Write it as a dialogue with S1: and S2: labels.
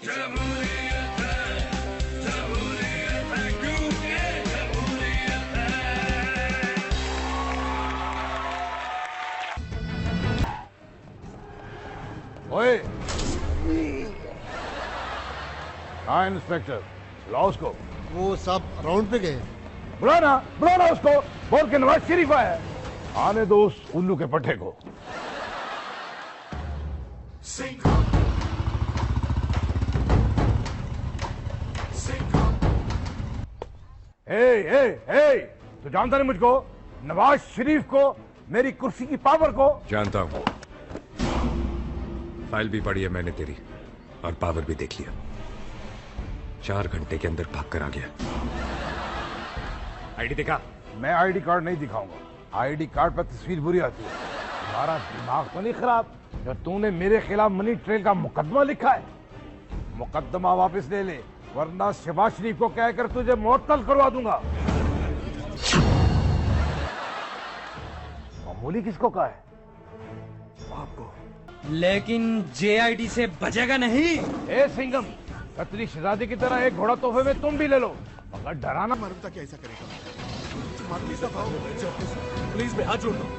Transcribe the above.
S1: जमहूरियत है, जमहूरियत है, क्योंकि जमहूरियत है।
S2: ओए, हाँ इंस्पेक्टर, लाओ उसको।
S3: वो सब राउंड पे गए।
S2: बुलाना उसको, बोल के नवाज शरीफ आया है। आने दो उस उल्लू के पट्टे को। तू जानता नहीं मुझको, नवाज शरीफ को, मेरी कुर्सी की पावर को।
S4: जानता हूं, फाइल भी पढ़ी है मैंने तेरी, और पावर भी देख लिया। 4 घंटे के अंदर भाग कर आ गया। आईडी दिखा।
S2: मैं आईडी कार्ड नहीं दिखाऊंगा, आईडी कार्ड पर तस्वीर बुरी आती है। तुम्हारा दिमाग तो नहीं खराब जब तूने मेरे खिलाफ मनी ट्रेल का मुकदमा लिखा है? मुकदमा वापस ले ले, वरना शहबाज शरीफ को कहकर तुझे मुअत्तल करवा दूंगा। मामूली किसको कहा है? आपको।
S5: लेकिन जेआईडी से बचेगा नहीं।
S2: ए सिंघम, कतरी शहजादी की तरह एक घोड़ा तोहफे में तुम भी ले लो, मगर डराना।
S3: मालूम था कि ऐसा करेगा।
S6: प्लीज मैं हाथ जोड़ रहा हूं।